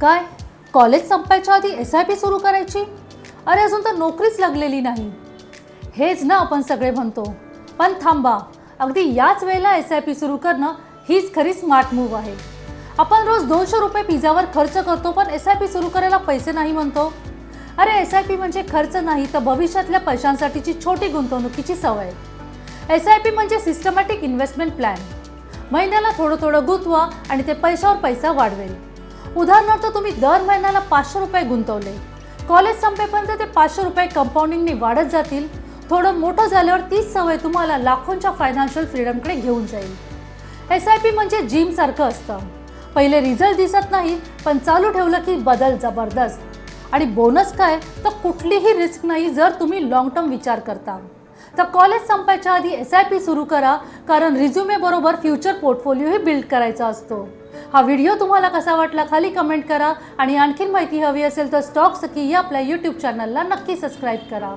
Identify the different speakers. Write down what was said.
Speaker 1: काय कॉलेज संपायच्या आधी SIP सुरू करायची? अरे अजून तर नोकरीच लागलेली नाही. हेच ना आपण सगळे म्हणतो. पण थांबा, अगदी याच वेळेला SIP सुरू करणं हीच खरी स्मार्ट मूव्ह आहे. आपण रोज 200 रुपये पिझ्झावर खर्च करतो, पण SIP सुरू करायला पैसे नाही म्हणतो. अरे SIP म्हणजे खर्च नाही तर भविष्यातल्या पैशांसाठीची छोटी गुंतवणुकीची सवय. SIP म्हणजे सिस्टमॅटिक इन्व्हेस्टमेंट प्लॅन. महिन्याला थोडं थोडं गुंतवा आणि ते पैशावर पैसा वाढवेल. उदाहरणार्थ तुम्ही दर महिन्याला 500 रुपये गुंतवले, कॉलेज संपेपर्यंत ते 500 रुपये कंपाऊंडिंगने वाढत जातील. थोडं मोठं झाल्यावर तीच सवय तुम्हाला लाखोंच्या फायनान्शियल फ्रीडमकडे घेऊन जाईल. SIP म्हणजे जिम सारखं असतं. पहिले रिझल्ट दिसत नाही, पण चालू ठेवलं की बदल जबरदस्त. आणि बोनस काय तर कुठलीही रिस्क नाही जर तुम्ही लॉंग टर्म विचार करता. तर कॉलेज संपायच्या आधी SIP सुरू करा, कारण रिझ्युमे बरोबर फ्युचर पोर्टफोलिओही बिल्ड करायचा असतो. हा व्हिडिओ तुम्हाला कसा वाटला खाली कमेंट करा आणि आणखीन माहिती हवी असेल तर स्टॉक सखी या आपल्या YouTube चॅनलला नक्की सबस्क्राईब करा.